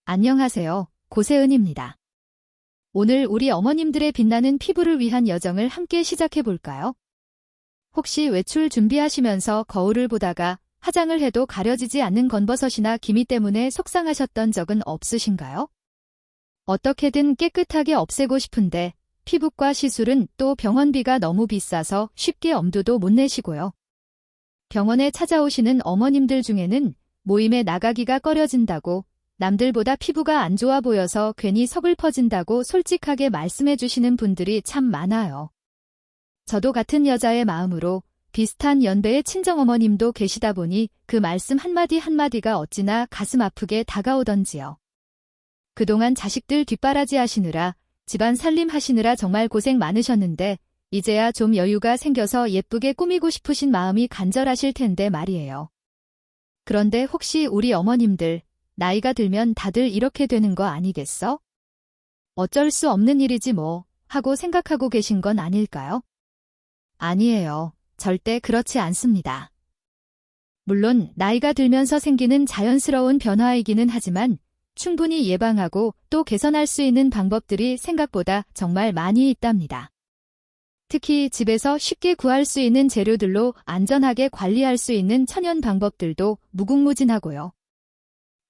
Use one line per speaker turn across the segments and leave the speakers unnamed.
안녕하세요. 고세은입니다. 오늘 우리 어머님들의 빛나는 피부를 위한 여정을 함께 시작해 볼까요? 혹시 외출 준비하시면서 거울을 보다가 화장을 해도 가려지지 않는 건버섯이나 기미 때문에 속상하셨던 적은 없으신가요? 어떻게든 깨끗하게 없애고 싶은데 피부과 시술은 또 병원비가 너무 비싸서 쉽게 엄두도 못 내시고요. 병원에 찾아오시는 어머님들 중에는 모임에 나가기가 꺼려진다고, 남들보다 피부가 안 좋아 보여서 괜히 서글퍼진다고 솔직하게 말씀해 주시는 분들이 참 많아요. 저도 같은 여자의 마음으로 비슷한 연배의 친정어머님도 계시다 보니 그 말씀 한마디 한마디가 어찌나 가슴 아프게 다가오던지요. 그동안 자식들 뒷바라지 하시느라, 집안 살림 하시느라 정말 고생 많으셨는데 이제야 좀 여유가 생겨서 예쁘게 꾸미고 싶으신 마음이 간절하실 텐데 말이에요. 그런데 혹시 우리 어머님들 나이가 들면 다들 이렇게 되는 거 아니겠어? 어쩔 수 없는 일이지 뭐 하고 생각하고 계신 건 아닐까요? 아니에요. 절대 그렇지 않습니다. 물론 나이가 들면서 생기는 자연스러운 변화이기는 하지만 충분히 예방하고 또 개선할 수 있는 방법들이 생각보다 정말 많이 있답니다. 특히 집에서 쉽게 구할 수 있는 재료들로 안전하게 관리할 수 있는 천연 방법들도 무궁무진하고요.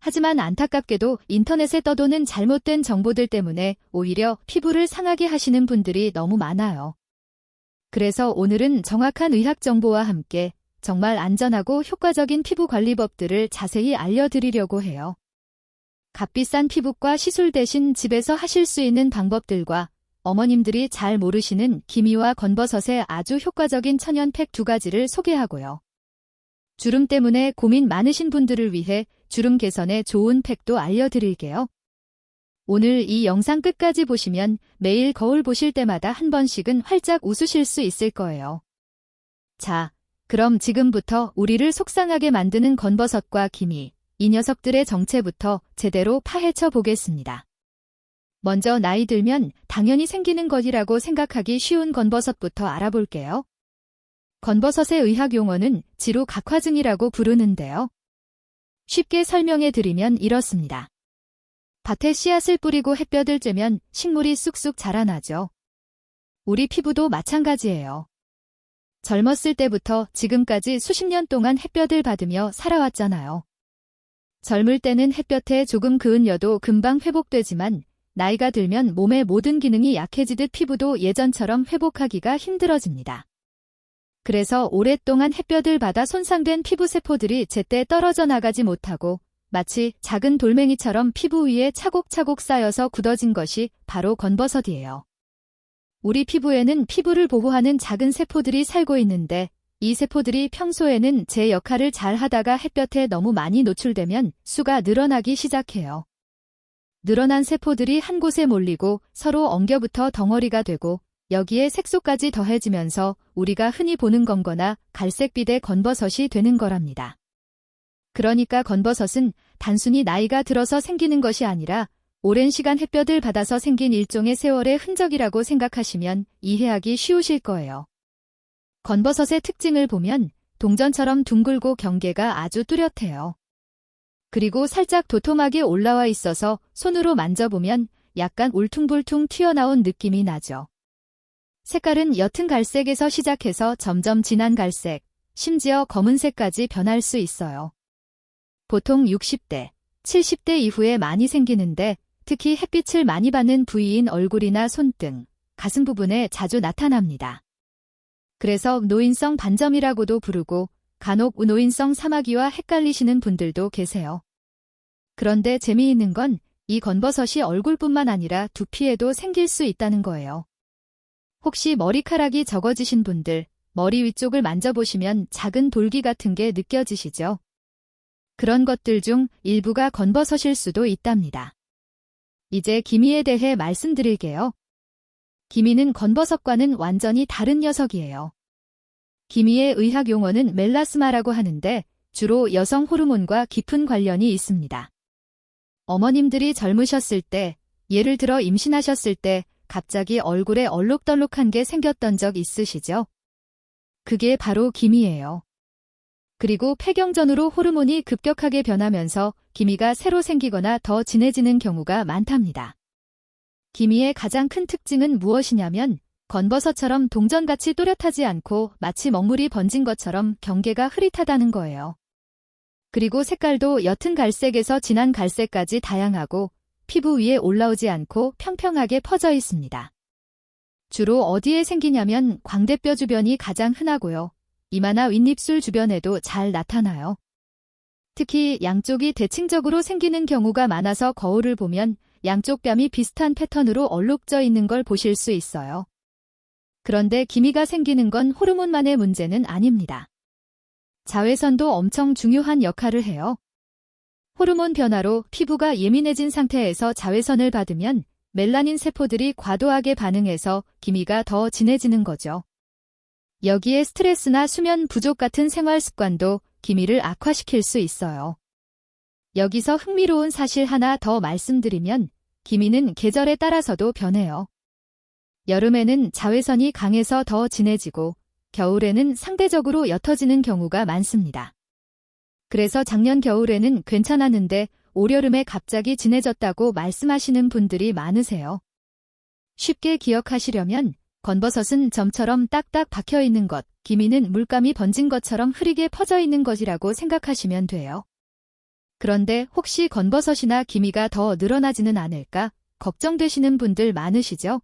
하지만 안타깝게도 인터넷에 떠도는 잘못된 정보들 때문에 오히려 피부를 상하게 하시는 분들이 너무 많아요. 그래서 오늘은 정확한 의학 정보와 함께 정말 안전하고 효과적인 피부 관리법들을 자세히 알려드리려고 해요. 값비싼 피부과 시술 대신 집에서 하실 수 있는 방법들과 어머님들이 잘 모르시는 기미와 건버섯의 아주 효과적인 천연팩 2가지를 소개하고요. 주름 때문에 고민 많으신 분들을 위해 주름 개선에 좋은 팩도 알려드릴게요. 오늘 이 영상 끝까지 보시면 매일 거울 보실 때마다 한 번씩은 활짝 웃으실 수 있을 거예요. 자, 그럼 지금부터 우리를 속상하게 만드는 건버섯과 기미, 이 녀석들의 정체부터 제대로 파헤쳐 보겠습니다. 먼저 나이 들면 당연히 생기는 것이라고 생각하기 쉬운 건버섯부터 알아볼게요. 건버섯의 의학 용어는 지루각화증이라고 부르는데요. 쉽게 설명해 드리면 이렇습니다. 밭에 씨앗을 뿌리고 햇볕을 쬐면 식물이 쑥쑥 자라나죠. 우리 피부도 마찬가지예요. 젊었을 때부터 지금까지 수십 년 동안 햇볕을 받으며 살아왔잖아요. 젊을 때는 햇볕에 조금 그을려도 금방 회복되지만 나이가 들면 몸의 모든 기능이 약해지듯 피부도 예전처럼 회복하기가 힘들어집니다. 그래서 오랫동안 햇볕을 받아 손상된 피부세포들이 제때 떨어져 나가지 못하고 마치 작은 돌멩이처럼 피부 위에 차곡차곡 쌓여서 굳어진 것이 바로 건버섯이에요. 우리 피부에는 피부를 보호하는 작은 세포들이 살고 있는데 이 세포들이 평소에는 제 역할을 잘 하다가 햇볕에 너무 많이 노출되면 수가 늘어나기 시작해요. 늘어난 세포들이 한 곳에 몰리고 서로 엉겨붙어 덩어리가 되고 여기에 색소까지 더해지면서 우리가 흔히 보는 검거나 갈색빛의 건버섯이 되는 거랍니다. 그러니까 건버섯은 단순히 나이가 들어서 생기는 것이 아니라 오랜 시간 햇볕을 받아서 생긴 일종의 세월의 흔적이라고 생각하시면 이해하기 쉬우실 거예요. 건버섯의 특징을 보면 동전처럼 둥글고 경계가 아주 뚜렷해요. 그리고 살짝 도톰하게 올라와 있어서 손으로 만져보면 약간 울퉁불퉁 튀어나온 느낌이 나죠. 색깔은 옅은 갈색에서 시작해서 점점 진한 갈색, 심지어 검은색까지 변할 수 있어요. 보통 60대, 70대 이후에 많이 생기는데 특히 햇빛을 많이 받는 부위인 얼굴이나 손등, 가슴 부분에 자주 나타납니다. 그래서 노인성 반점이라고도 부르고 간혹 노인성 사마귀와 헷갈리시는 분들도 계세요. 그런데 재미있는 건 이 건버섯이 얼굴뿐만 아니라 두피에도 생길 수 있다는 거예요. 혹시 머리카락이 적어지신 분들, 머리 위쪽을 만져보시면 작은 돌기 같은 게 느껴지시죠? 그런 것들 중 일부가 건버섯일 수도 있답니다. 이제 기미에 대해 말씀드릴게요. 기미는 건버섯과는 완전히 다른 녀석이에요. 기미의 의학 용어는 멜라스마라고 하는데 주로 여성 호르몬과 깊은 관련이 있습니다. 어머님들이 젊으셨을 때, 예를 들어 임신하셨을 때 갑자기 얼굴에 얼룩덜룩한 게 생겼던 적 있으시죠? 그게 바로 기미예요. 그리고 폐경전으로 호르몬이 급격하게 변하면서 기미가 새로 생기거나 더 진해지는 경우가 많답니다. 기미의 가장 큰 특징은 무엇이냐면 건버섯처럼 동전같이 또렷하지 않고 마치 먹물이 번진 것처럼 경계가 흐릿하다는 거예요. 그리고 색깔도 옅은 갈색에서 진한 갈색까지 다양하고 피부 위에 올라오지 않고 평평하게 퍼져 있습니다. 주로 어디에 생기냐면 광대뼈 주변이 가장 흔하고요. 이마나 윗입술 주변에도 잘 나타나요. 특히 양쪽이 대칭적으로 생기는 경우가 많아서 거울을 보면 양쪽 뺨이 비슷한 패턴으로 얼룩져 있는 걸 보실 수 있어요. 그런데 기미가 생기는 건 호르몬만의 문제는 아닙니다. 자외선도 엄청 중요한 역할을 해요. 호르몬 변화로 피부가 예민해진 상태에서 자외선을 받으면 멜라닌 세포들이 과도하게 반응해서 기미가 더 진해지는 거죠. 여기에 스트레스나 수면 부족 같은 생활 습관도 기미를 악화시킬 수 있어요. 여기서 흥미로운 사실 하나 더 말씀드리면 기미는 계절에 따라서도 변해요. 여름에는 자외선이 강해서 더 진해지고 겨울에는 상대적으로 옅어지는 경우가 많습니다. 그래서 작년 겨울에는 괜찮았는데 올여름에 갑자기 진해졌다고 말씀하시는 분들이 많으세요. 쉽게 기억하시려면 건버섯은 점처럼 딱딱 박혀 있는 것, 기미는 물감이 번진 것처럼 흐리게 퍼져 있는 것이라고 생각하시면 돼요. 그런데 혹시 건버섯이나 기미가 더 늘어나지는 않을까 걱정되시는 분들 많으시죠?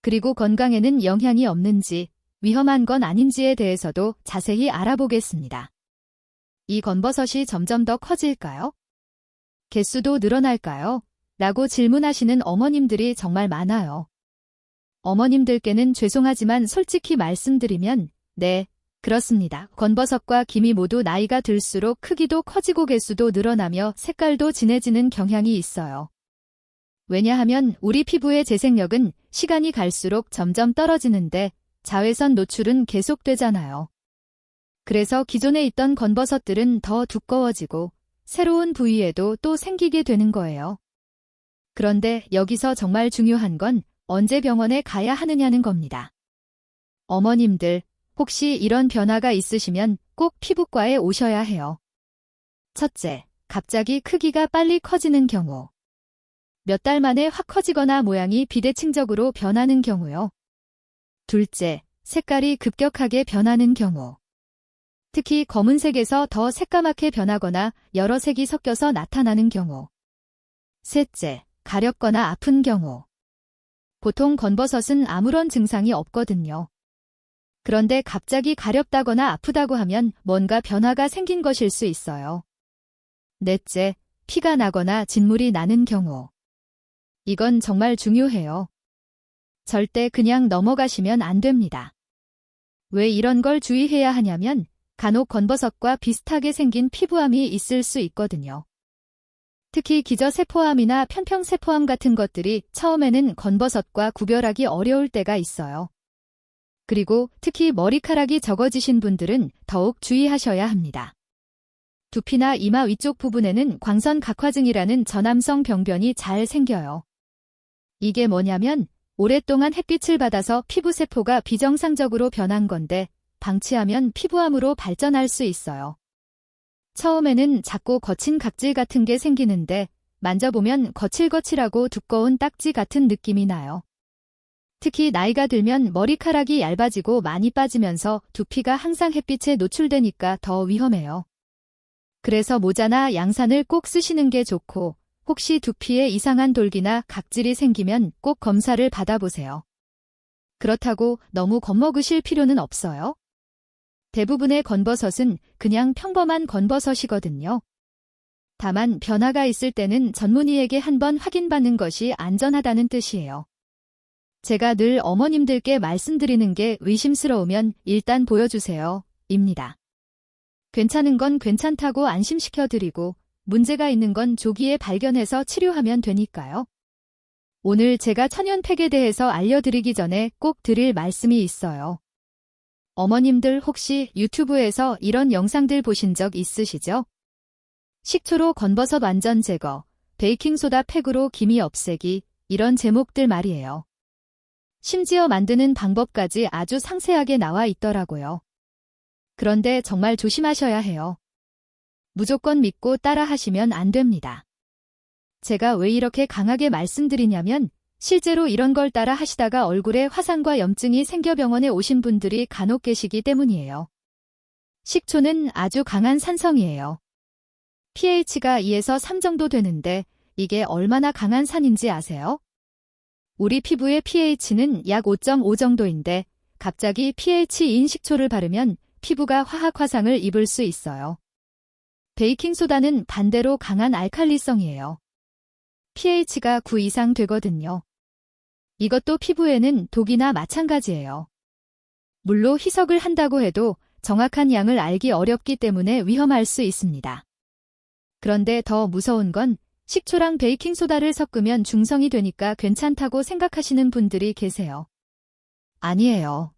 그리고 건강에는 영향이 없는지, 위험한 건 아닌지에 대해서도 자세히 알아보겠습니다. 이 건버섯이 점점 더 커질까요? 개수도 늘어날까요? 라고 질문하시는 어머님들이 정말 많아요. 어머님들께는 죄송하지만 솔직히 말씀드리면 네, 그렇습니다. 건버섯과 기미 모두 나이가 들수록 크기도 커지고 개수도 늘어나며 색깔도 진해지는 경향이 있어요. 왜냐하면 우리 피부의 재생력은 시간이 갈수록 점점 떨어지는데 자외선 노출은 계속되잖아요. 그래서 기존에 있던 건버섯들은 더 두꺼워지고 새로운 부위에도 또 생기게 되는 거예요. 그런데 여기서 정말 중요한 건 언제 병원에 가야 하느냐는 겁니다. 어머님들, 혹시 이런 변화가 있으시면 꼭 피부과에 오셔야 해요. 첫째, 갑자기 크기가 빨리 커지는 경우. 몇 달 만에 확 커지거나 모양이 비대칭적으로 변하는 경우요. 둘째, 색깔이 급격하게 변하는 경우. 특히 검은색에서 더 새까맣게 변하거나 여러 색이 섞여서 나타나는 경우. 셋째, 가렵거나 아픈 경우. 보통 건버섯은 아무런 증상이 없거든요. 그런데 갑자기 가렵다거나 아프다고 하면 뭔가 변화가 생긴 것일 수 있어요. 넷째, 피가 나거나 진물이 나는 경우. 이건 정말 중요해요. 절대 그냥 넘어가시면 안 됩니다. 왜 이런 걸 주의해야 하냐면 간혹 건버섯과 비슷하게 생긴 피부암이 있을 수 있거든요. 특히 기저세포암이나 편평세포암 같은 것들이 처음에는 건버섯과 구별하기 어려울 때가 있어요. 그리고 특히 머리카락이 적어지신 분들은 더욱 주의하셔야 합니다. 두피나 이마 위쪽 부분에는 광선 각화증이라는 전암성 병변이 잘 생겨요. 이게 뭐냐면 오랫동안 햇빛을 받아서 피부세포가 비정상적으로 변한 건데 방치하면 피부암으로 발전할 수 있어요. 처음에는 작고 거친 각질 같은 게 생기는데 만져보면 거칠거칠하고 두꺼운 딱지 같은 느낌이 나요. 특히 나이가 들면 머리카락이 얇아지고 많이 빠지면서 두피가 항상 햇빛에 노출되니까 더 위험해요. 그래서 모자나 양산을 꼭 쓰시는 게 좋고 혹시 두피에 이상한 돌기나 각질이 생기면 꼭 검사를 받아보세요. 그렇다고 너무 겁먹으실 필요는 없어요. 대부분의 건버섯은 그냥 평범한 건버섯이거든요. 다만 변화가 있을 때는 전문의에게 한번 확인받는 것이 안전하다는 뜻이에요. 제가 늘 어머님들께 말씀드리는 게 의심스러우면 일단 보여주세요, 입니다. 괜찮은 건 괜찮다고 안심시켜드리고 문제가 있는 건 조기에 발견해서 치료하면 되니까요. 오늘 제가 천연팩에 대해서 알려드리기 전에 꼭 드릴 말씀이 있어요. 어머님들 혹시 유튜브에서 이런 영상들 보신 적 있으시죠? 식초로 건버섯 완전 제거, 베이킹소다 팩으로 기미 없애기, 이런 제목들 말이에요. 심지어 만드는 방법까지 아주 상세하게 나와 있더라고요. 그런데 정말 조심하셔야 해요. 무조건 믿고 따라 하시면 안 됩니다. 제가 왜 이렇게 강하게 말씀드리냐면 실제로 이런 걸 따라 하시다가 얼굴에 화상과 염증이 생겨 병원에 오신 분들이 간혹 계시기 때문이에요. 식초는 아주 강한 산성이에요. pH가 2에서 3 정도 되는데 이게 얼마나 강한 산인지 아세요? 우리 피부의 pH는 약 5.5 정도인데 갑자기 pH2인 식초를 바르면 피부가 화학 화상을 입을 수 있어요. 베이킹소다는 반대로 강한 알칼리성이에요. pH가 9 이상 되거든요. 이것도 피부에는 독이나 마찬가지예요. 물로 희석을 한다고 해도 정확한 양을 알기 어렵기 때문에 위험할 수 있습니다. 그런데 더 무서운 건 식초랑 베이킹소다를 섞으면 중성이 되니까 괜찮다고 생각하시는 분들이 계세요. 아니에요.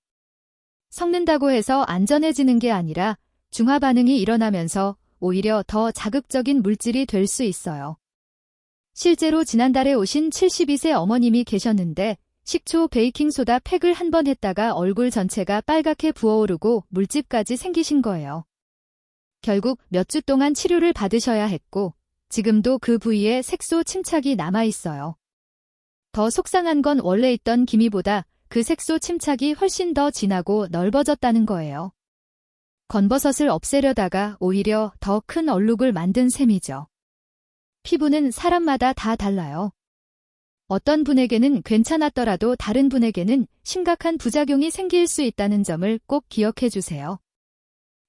섞는다고 해서 안전해지는 게 아니라 중화 반응이 일어나면서 오히려 더 자극적인 물질이 될 수 있어요. 실제로 지난달에 오신 72세 어머님이 계셨는데 식초 베이킹소다 팩을 한 번 했다가 얼굴 전체가 빨갛게 부어오르고 물집까지 생기신 거예요. 결국 몇 주 동안 치료를 받으셔야 했고 지금도 그 부위에 색소 침착이 남아있어요. 더 속상한 건 원래 있던 기미보다 그 색소 침착이 훨씬 더 진하고 넓어졌다는 거예요. 건버섯을 없애려다가 오히려 더 큰 얼룩을 만든 셈이죠. 피부는 사람마다 다 달라요. 어떤 분에게는 괜찮았더라도 다른 분에게는 심각한 부작용이 생길 수 있다는 점을 꼭 기억해 주세요.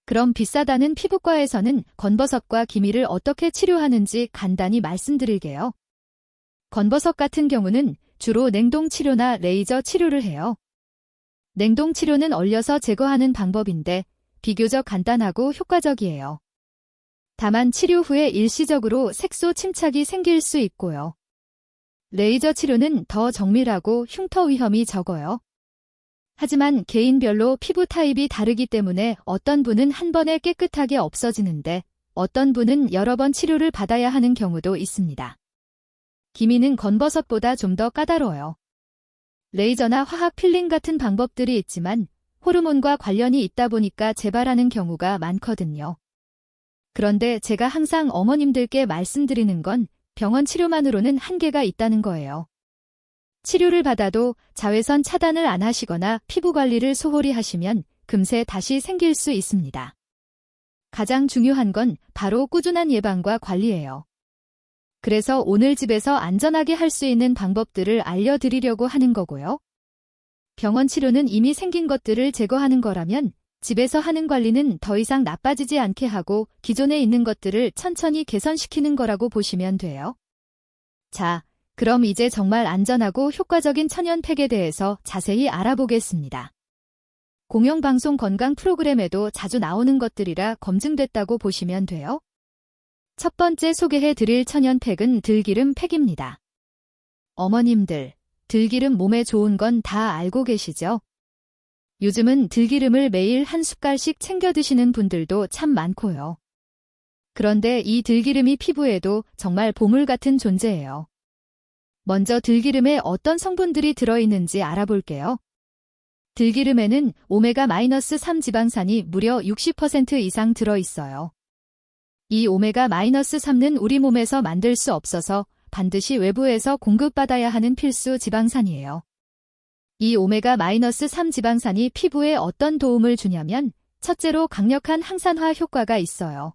그럼 비싸다는 피부과에서는 건버섯과 기미를 어떻게 치료하는지 간단히 말씀드릴게요. 건버섯 같은 경우는 주로 냉동 치료나 레이저 치료를 해요. 냉동 치료는 얼려서 제거하는 방법인데 비교적 간단하고 효과적이에요. 다만 치료 후에 일시적으로 색소 침착이 생길 수 있고요. 레이저 치료는 더 정밀하고 흉터 위험이 적어요. 하지만 개인별로 피부 타입이 다르기 때문에 어떤 분은 한 번에 깨끗하게 없어지는데 어떤 분은 여러 번 치료를 받아야 하는 경우도 있습니다. 기미는 건버섯보다 좀 더 까다로워요. 레이저나 화학 필링 같은 방법들이 있지만 호르몬과 관련이 있다 보니까 재발하는 경우가 많거든요. 그런데 제가 항상 어머님들께 말씀드리는 건 병원 치료만으로는 한계가 있다는 거예요. 치료를 받아도 자외선 차단을 안 하시거나 피부 관리를 소홀히 하시면 금세 다시 생길 수 있습니다. 가장 중요한 건 바로 꾸준한 예방과 관리예요. 그래서 오늘 집에서 안전하게 할 수 있는 방법들을 알려드리려고 하는 거고요. 병원 치료는 이미 생긴 것들을 제거하는 거라면 집에서 하는 관리는 더 이상 나빠지지 않게 하고 기존에 있는 것들을 천천히 개선시키는 거라고 보시면 돼요. 자, 그럼 이제 정말 안전하고 효과적인 천연팩에 대해서 자세히 알아보겠습니다. 공영방송 건강 프로그램에도 자주 나오는 것들이라 검증됐다고 보시면 돼요. 첫 번째 소개해 드릴 천연팩은 들기름 팩입니다. 어머님들, 들기름 몸에 좋은 건 다 알고 계시죠? 요즘은 들기름을 매일 한 숟갈씩 챙겨 드시는 분들도 참 많고요. 그런데 이 들기름이 피부에도 정말 보물 같은 존재예요. 먼저 들기름에 어떤 성분들이 들어있는지 알아볼게요. 들기름에는 오메가-3 지방산이 무려 60% 이상 들어있어요. 이 오메가-3는 우리 몸에서 만들 수 없어서 반드시 외부에서 공급받아야 하는 필수 지방산이에요. 이 오메가-3 지방산이 피부에 어떤 도움을 주냐면 첫째로 강력한 항산화 효과가 있어요.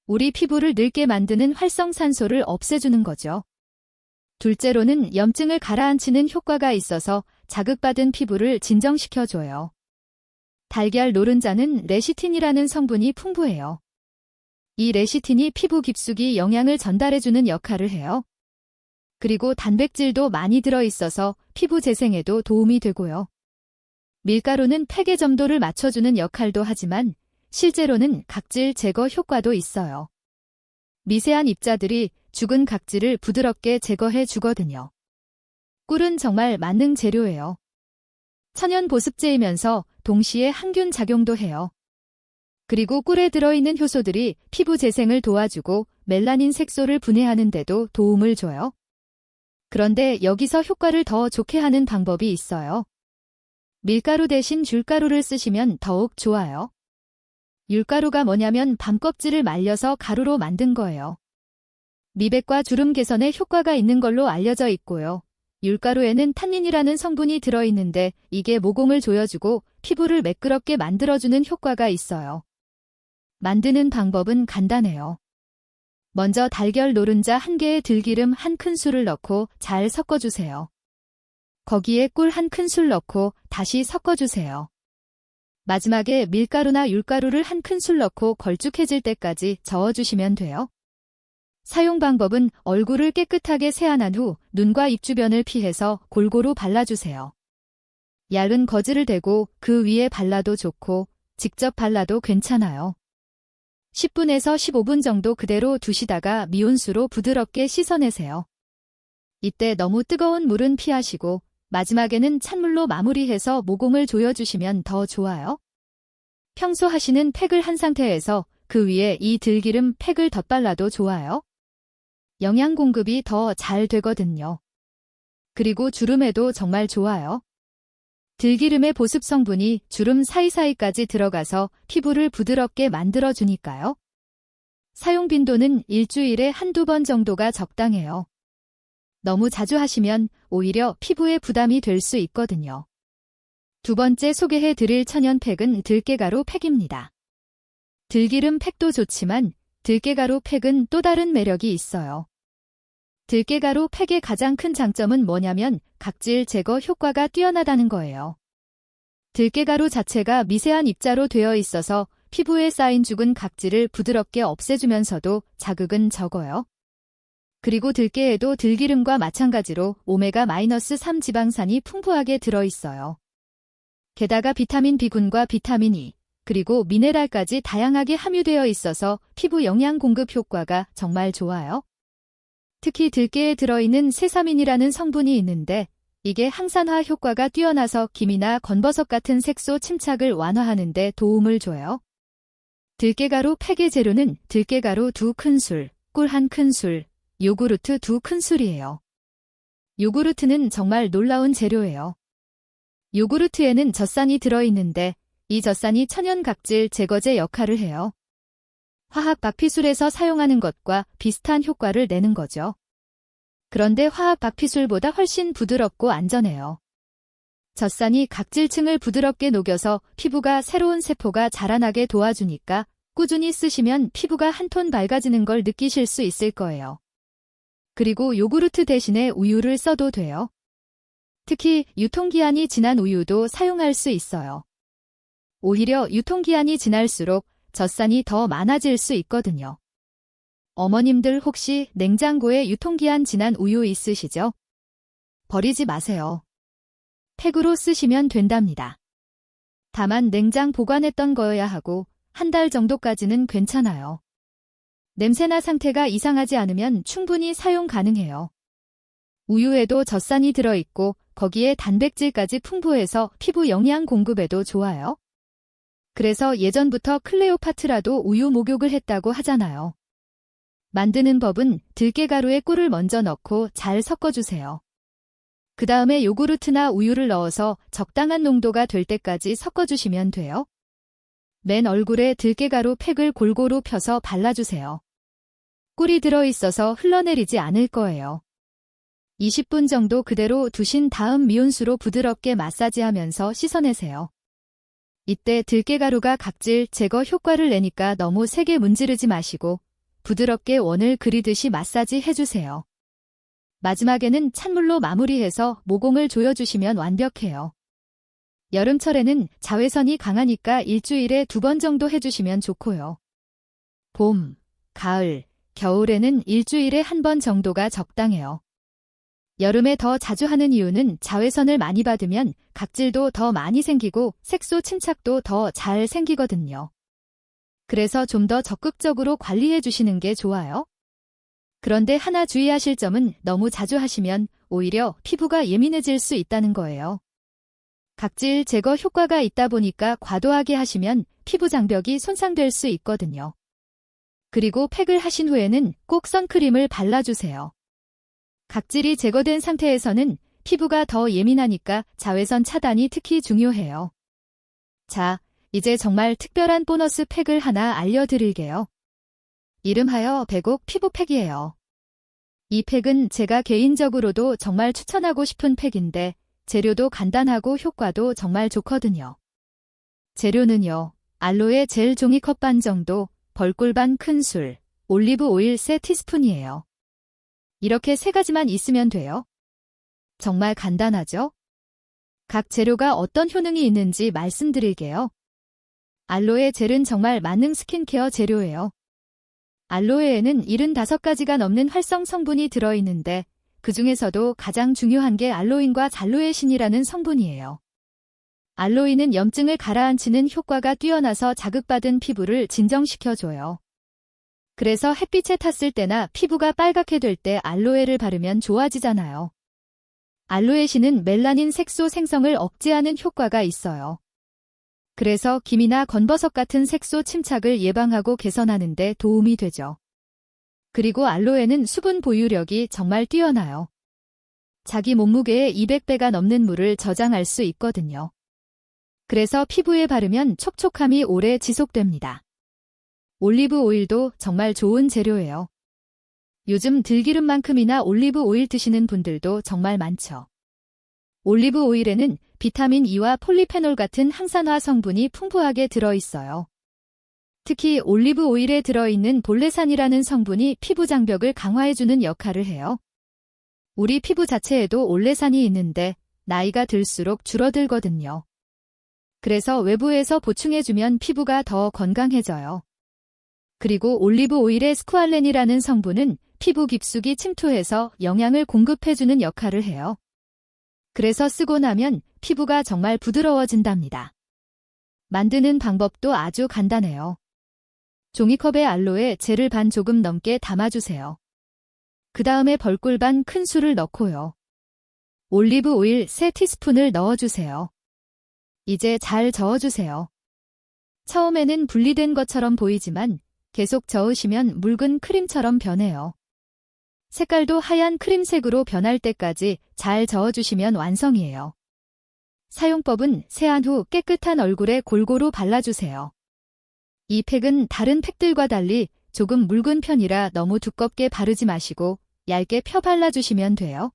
우리 피부를 늙게 만드는 활성산소를 없애주는 거죠. 둘째로는 염증을 가라앉히는 효과가 있어서 자극받은 피부를 진정시켜줘요. 달걀 노른자는 레시틴이라는 성분이 풍부해요. 이 레시틴이 피부 깊숙이 영양을 전달해주는 역할을 해요. 그리고 단백질도 많이 들어있어서 피부 재생에도 도움이 되고요. 밀가루는 팩의 점도를 맞춰주는 역할도 하지만 실제로는 각질 제거 효과도 있어요. 미세한 입자들이 죽은 각질을 부드럽게 제거해 주거든요. 꿀은 정말 만능 재료예요. 천연 보습제이면서 동시에 항균 작용도 해요. 그리고 꿀에 들어있는 효소들이 피부 재생을 도와주고 멜라닌 색소를 분해하는 데도 도움을 줘요. 그런데 여기서 효과를 더 좋게 하는 방법이 있어요. 밀가루 대신 귤가루를 쓰시면 더욱 좋아요. 율가루가 뭐냐면 밤 껍질을 말려서 가루로 만든 거예요. 미백과 주름 개선에 효과가 있는 걸로 알려져 있고요. 율가루에는 탄닌이라는 성분이 들어있는데 이게 모공을 조여주고 피부를 매끄럽게 만들어주는 효과가 있어요. 만드는 방법은 간단해요. 먼저 달걀 노른자 1개에 들기름 1큰술을 넣고 잘 섞어주세요. 거기에 꿀 1큰술 넣고 다시 섞어주세요. 마지막에 밀가루나 율가루를 1큰술 넣고 걸쭉해질 때까지 저어주시면 돼요. 사용 방법은 얼굴을 깨끗하게 세안한 후 눈과 입 주변을 피해서 골고루 발라주세요. 얇은 거즈를 대고 그 위에 발라도 좋고 직접 발라도 괜찮아요. 10분에서 15분 정도 그대로 두시다가 미온수로 부드럽게 씻어내세요. 이때 너무 뜨거운 물은 피하시고 마지막에는 찬물로 마무리해서 모공을 조여주시면 더 좋아요. 평소 하시는 팩을 한 상태에서 그 위에 이 들기름 팩을 덧발라도 좋아요. 영양 공급이 더 잘 되거든요. 그리고 주름에도 정말 좋아요. 들기름의 보습 성분이 주름 사이사이까지 들어가서 피부를 부드럽게 만들어주니까요. 사용 빈도는 일주일에 1~2번 정도가 적당해요. 너무 자주 하시면 오히려 피부에 부담이 될 수 있거든요. 두 번째 소개해 드릴 천연팩은 들깨가루 팩입니다. 들기름 팩도 좋지만 들깨가루 팩은 또 다른 매력이 있어요. 들깨가루 팩의 가장 큰 장점은 뭐냐면 각질 제거 효과가 뛰어나다는 거예요. 들깨가루 자체가 미세한 입자로 되어 있어서 피부에 쌓인 죽은 각질을 부드럽게 없애주면서도 자극은 적어요. 그리고 들깨에도 들기름과 마찬가지로 오메가-3 지방산이 풍부하게 들어있어요. 게다가 비타민 B군과 비타민 E, 그리고 미네랄까지 다양하게 함유되어 있어서 피부 영양 공급 효과가 정말 좋아요. 특히 들깨에 들어있는 세사민이라는 성분이 있는데 이게 항산화 효과가 뛰어나서 기미나 건버섯 같은 색소 침착을 완화하는 데 도움을 줘요. 들깨가루 팩의 재료는 들깨가루 2큰술, 꿀 1큰술, 요구르트 2큰술이에요. 요구르트는 정말 놀라운 재료예요. 요구르트에는 젖산이 들어있는데 이 젖산이 천연각질 제거제 역할을 해요. 화학 박피술에서 사용하는 것과 비슷한 효과를 내는 거죠. 그런데 화학 박피술보다 훨씬 부드럽고 안전해요. 젖산이 각질층을 부드럽게 녹여서 피부가 새로운 세포가 자라나게 도와주니까 꾸준히 쓰시면 피부가 한 톤 밝아지는 걸 느끼실 수 있을 거예요. 그리고 요구르트 대신에 우유를 써도 돼요. 특히 유통기한이 지난 우유도 사용할 수 있어요. 오히려 유통기한이 지날수록 젖산이 더 많아질 수 있거든요. 어머님들 혹시 냉장고에 유통기한 지난 우유 있으시죠? 버리지 마세요. 팩으로 쓰시면 된답니다. 다만 냉장 보관했던 거여야 하고 1달 정도까지는 괜찮아요. 냄새나 상태가 이상하지 않으면 충분히 사용 가능해요. 우유에도 젖산이 들어있고 거기에 단백질까지 풍부해서 피부 영양 공급에도 좋아요. 그래서 예전부터 클레오파트라도 우유 목욕을 했다고 하잖아요. 만드는 법은 들깨가루에 꿀을 먼저 넣고 잘 섞어주세요. 그 다음에 요구르트나 우유를 넣어서 적당한 농도가 될 때까지 섞어주시면 돼요. 맨 얼굴에 들깨가루 팩을 골고루 펴서 발라주세요. 꿀이 들어있어서 흘러내리지 않을 거예요. 20분 정도 그대로 두신 다음 미온수로 부드럽게 마사지하면서 씻어내세요. 이때 들깨가루가 각질 제거 효과를 내니까 너무 세게 문지르지 마시고 부드럽게 원을 그리듯이 마사지 해주세요. 마지막에는 찬물로 마무리해서 모공을 조여주시면 완벽해요. 여름철에는 자외선이 강하니까 일주일에 2번 정도 해주시면 좋고요. 봄, 가을, 겨울에는 일주일에 1번 정도가 적당해요. 여름에 더 자주 하는 이유는 자외선을 많이 받으면 각질도 더 많이 생기고 색소 침착도 더 잘 생기거든요. 그래서 좀 더 적극적으로 관리해 주시는 게 좋아요. 그런데 하나 주의하실 점은 너무 자주 하시면 오히려 피부가 예민해질 수 있다는 거예요. 각질 제거 효과가 있다 보니까 과도하게 하시면 피부 장벽이 손상될 수 있거든요. 그리고 팩을 하신 후에는 꼭 선크림을 발라주세요. 각질이 제거된 상태에서는 피부가 더 예민하니까 자외선 차단이 특히 중요해요. 자, 이제 정말 특별한 보너스 팩을 하나 알려드릴게요. 이름하여 백옥 피부팩이에요. 이 팩은 제가 개인적으로도 정말 추천하고 싶은 팩인데 재료도 간단하고 효과도 정말 좋거든요. 재료는요. 알로에 젤 종이컵 반 정도, 벌꿀 반 큰술, 올리브 오일 세 티스푼이에요. 이렇게 세 가지만 있으면 돼요. 정말 간단하죠? 각 재료가 어떤 효능이 있는지 말씀드릴게요. 알로에 젤은 정말 만능 스킨케어 재료예요. 알로에에는 75가지가 넘는 활성 성분이 들어있는데 그 중에서도 가장 중요한 게 알로인과 잘로에신이라는 성분이에요. 알로인은 염증을 가라앉히는 효과가 뛰어나서 자극받은 피부를 진정시켜줘요. 그래서 햇빛에 탔을 때나 피부가 빨갛게 될 때 알로에를 바르면 좋아지잖아요. 알로에신은 멜라닌 색소 생성을 억제하는 효과가 있어요. 그래서 기미나 건버섯 같은 색소 침착을 예방하고 개선하는 데 도움이 되죠. 그리고 알로에는 수분 보유력이 정말 뛰어나요. 자기 몸무게의 200배가 넘는 물을 저장할 수 있거든요. 그래서 피부에 바르면 촉촉함이 오래 지속됩니다. 올리브 오일도 정말 좋은 재료예요. 요즘 들기름만큼이나 올리브 오일 드시는 분들도 정말 많죠. 올리브 오일에는 비타민 E와 폴리페놀 같은 항산화 성분이 풍부하게 들어있어요. 특히 올리브 오일에 들어있는 볼레산이라는 성분이 피부 장벽을 강화해주는 역할을 해요. 우리 피부 자체에도 올레산이 있는데 나이가 들수록 줄어들거든요. 그래서 외부에서 보충해주면 피부가 더 건강해져요. 그리고 올리브 오일의 스쿠알렌이라는 성분은 피부 깊숙이 침투해서 영양을 공급해주는 역할을 해요. 그래서 쓰고 나면 피부가 정말 부드러워진답니다. 만드는 방법도 아주 간단해요. 종이컵에 알로에 젤을 반 조금 넘게 담아주세요. 그 다음에 벌꿀 반 큰술을 넣고요. 올리브 오일 세 티스푼을 넣어주세요. 이제 잘 저어주세요. 처음에는 분리된 것처럼 보이지만 계속 저으시면 묽은 크림처럼 변해요. 색깔도 하얀 크림색으로 변할 때까지 잘 저어주시면 완성이에요. 사용법은 세안 후 깨끗한 얼굴에 골고루 발라주세요. 이 팩은 다른 팩들과 달리 조금 묽은 편이라 너무 두껍게 바르지 마시고 얇게 펴 발라주시면 돼요.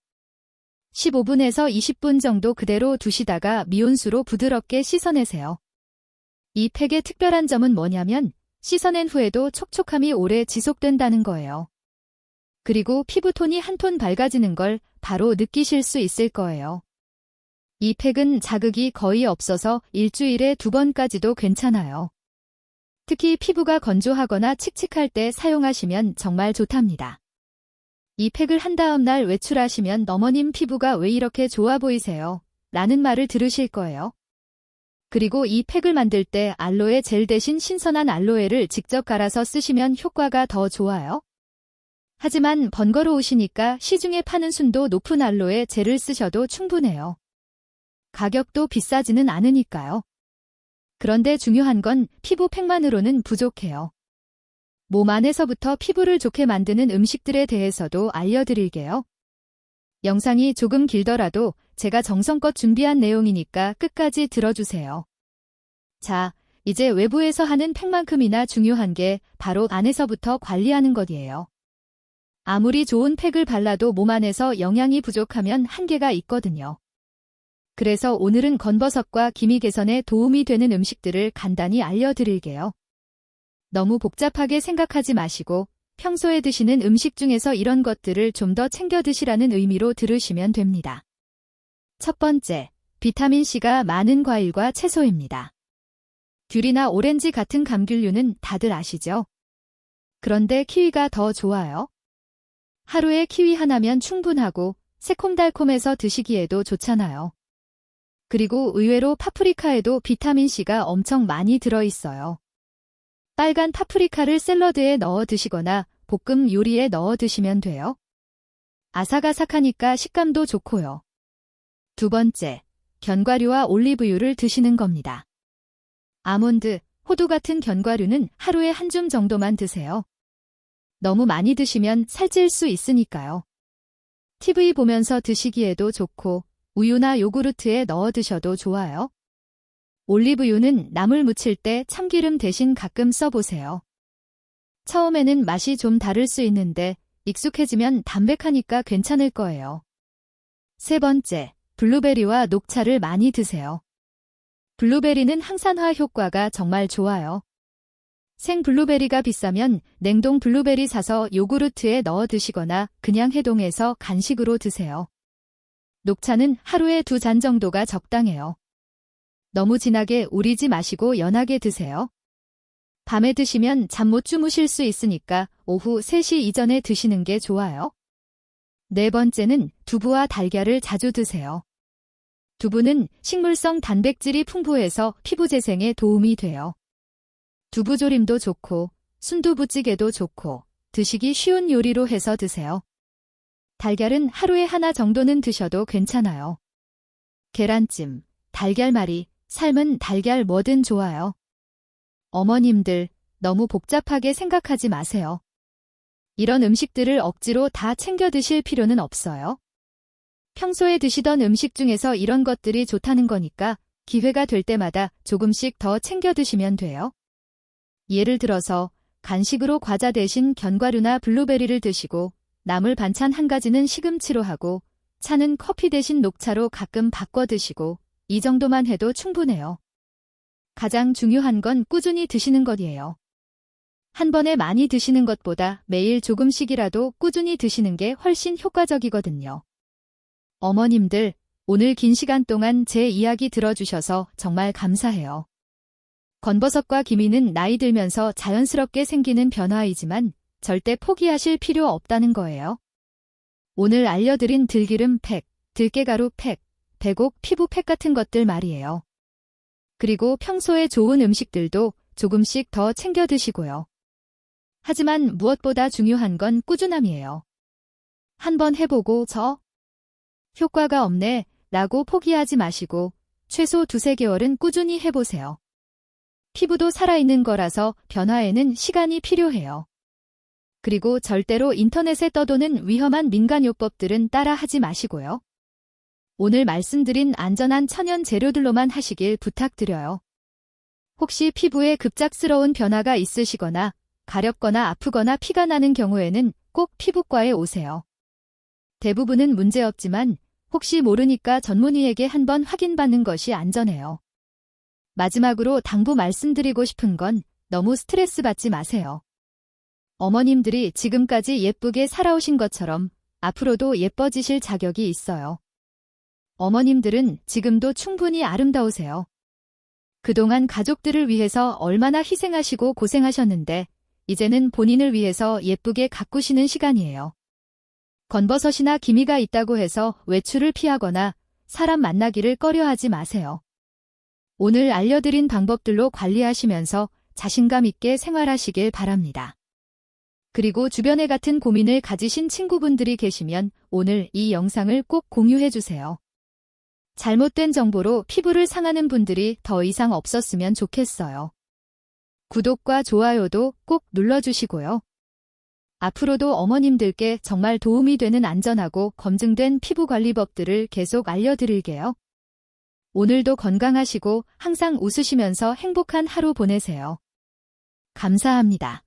15분에서 20분 정도 그대로 두시다가 미온수로 부드럽게 씻어내세요. 이 팩의 특별한 점은 뭐냐면 씻어낸 후에도 촉촉함이 오래 지속된다는 거예요. 그리고 피부톤이 한 톤 밝아지는 걸 바로 느끼실 수 있을 거예요. 이 팩은 자극이 거의 없어서 일주일에 2번까지도 괜찮아요. 특히 피부가 건조하거나 칙칙할 때 사용하시면 정말 좋답니다. 이 팩을 한 다음 날 외출하시면 어머님 피부가 왜 이렇게 좋아 보이세요? 라는 말을 들으실 거예요. 그리고 이 팩을 만들 때 알로에 젤 대신 신선한 알로에를 직접 갈아서 쓰시면 효과가 더 좋아요. 하지만 번거로우시니까 시중에 파는 순도 높은 알로에 젤을 쓰셔도 충분해요. 가격도 비싸지는 않으니까요. 그런데 중요한 건 피부 팩만으로는 부족해요. 몸 안에서부터 피부를 좋게 만드는 음식들에 대해서도 알려드릴게요. 영상이 조금 길더라도 제가 정성껏 준비한 내용이니까 끝까지 들어주세요. 자, 이제 외부에서 하는 팩만큼이나 중요한 게 바로 안에서부터 관리하는 것이에요. 아무리 좋은 팩을 발라도 몸 안에서 영양이 부족하면 한계가 있거든요. 그래서 오늘은 건버섯과 기미 개선에 도움이 되는 음식들을 간단히 알려드릴게요. 너무 복잡하게 생각하지 마시고 평소에 드시는 음식 중에서 이런 것들을 좀 더 챙겨 드시라는 의미로 들으시면 됩니다. 첫 번째, 비타민C가 많은 과일과 채소입니다. 귤이나 오렌지 같은 감귤류는 다들 아시죠? 그런데 키위가 더 좋아요. 하루에 키위 하나면 충분하고 새콤달콤해서 드시기에도 좋잖아요. 그리고 의외로 파프리카에도 비타민C가 엄청 많이 들어있어요. 빨간 파프리카를 샐러드에 넣어 드시거나 볶음 요리에 넣어 드시면 돼요. 아삭아삭하니까 식감도 좋고요. 두 번째, 견과류와 올리브유를 드시는 겁니다. 아몬드, 호두 같은 견과류는 하루에 한 줌 정도만 드세요. 너무 많이 드시면 살찔 수 있으니까요. TV 보면서 드시기에도 좋고 우유나 요구르트에 넣어 드셔도 좋아요. 올리브유는 나물 무칠 때 참기름 대신 가끔 써보세요. 처음에는 맛이 좀 다를 수 있는데 익숙해지면 담백하니까 괜찮을 거예요. 세 번째, 블루베리와 녹차를 많이 드세요. 블루베리는 항산화 효과가 정말 좋아요. 생 블루베리가 비싸면 냉동 블루베리 사서 요구르트에 넣어 드시거나 그냥 해동해서 간식으로 드세요. 녹차는 하루에 2잔 정도가 적당해요. 너무 진하게 우리지 마시고 연하게 드세요. 밤에 드시면 잠 못 주무실 수 있으니까 오후 3시 이전에 드시는 게 좋아요. 네 번째는 두부와 달걀을 자주 드세요. 두부는 식물성 단백질이 풍부해서 피부 재생에 도움이 돼요. 두부조림도 좋고 순두부찌개도 좋고 드시기 쉬운 요리로 해서 드세요. 달걀은 하루에 하나 정도는 드셔도 괜찮아요. 계란찜, 달걀말이, 삶은 달걀 뭐든 좋아요. 어머님들, 너무 복잡하게 생각하지 마세요. 이런 음식들을 억지로 다 챙겨 드실 필요는 없어요. 평소에 드시던 음식 중에서 이런 것들이 좋다는 거니까 기회가 될 때마다 조금씩 더 챙겨 드시면 돼요. 예를 들어서 간식으로 과자 대신 견과류나 블루베리를 드시고 나물 반찬 한 가지는 시금치로 하고 차는 커피 대신 녹차로 가끔 바꿔 드시고 이 정도만 해도 충분해요. 가장 중요한 건 꾸준히 드시는 것이에요. 한 번에 많이 드시는 것보다 매일 조금씩이라도 꾸준히 드시는 게 훨씬 효과적이거든요. 어머님들, 오늘 긴 시간 동안 제 이야기 들어주셔서 정말 감사해요. 건버섯과 기미는 나이 들면서 자연스럽게 생기는 변화이지만 절대 포기하실 필요 없다는 거예요. 오늘 알려드린 들기름 팩, 들깨가루 팩, 배곡 피부 팩 같은 것들 말이에요. 그리고 평소에 좋은 음식들도 조금씩 더 챙겨 드시고요. 하지만 무엇보다 중요한 건 꾸준함이에요. 한번 해보고 효과가 없네 라고 포기하지 마시고 최소 2-3개월은 꾸준히 해보세요. 피부도 살아있는 거라서 변화에는 시간이 필요해요. 그리고 절대로 인터넷에 떠도는 위험한 민간요법들은 따라 하지 마시고요. 오늘 말씀드린 안전한 천연 재료들로만 하시길 부탁드려요. 혹시 피부에 급작스러운 변화가 있으시거나 가렵거나 아프거나 피가 나는 경우에는 꼭 피부과에 오세요. 대부분은 문제없지만 혹시 모르니까 전문의에게 한번 확인받는 것이 안전해요. 마지막으로 당부 말씀드리고 싶은 건 너무 스트레스 받지 마세요. 어머님들이 지금까지 예쁘게 살아오신 것처럼 앞으로도 예뻐지실 자격이 있어요. 어머님들은 지금도 충분히 아름다우세요. 그동안 가족들을 위해서 얼마나 희생하시고 고생하셨는데 이제는 본인을 위해서 예쁘게 가꾸시는 시간이에요. 건버섯이나 기미가 있다고 해서 외출을 피하거나 사람 만나기를 꺼려하지 마세요. 오늘 알려드린 방법들로 관리하시면서 자신감 있게 생활하시길 바랍니다. 그리고 주변에 같은 고민을 가지신 친구분들이 계시면 오늘 이 영상을 꼭 공유해주세요. 잘못된 정보로 피부를 상하는 분들이 더 이상 없었으면 좋겠어요. 구독과 좋아요도 꼭 눌러주시고요. 앞으로도 어머님들께 정말 도움이 되는 안전하고 검증된 피부관리법들을 계속 알려드릴게요. 오늘도 건강하시고 항상 웃으시면서 행복한 하루 보내세요. 감사합니다.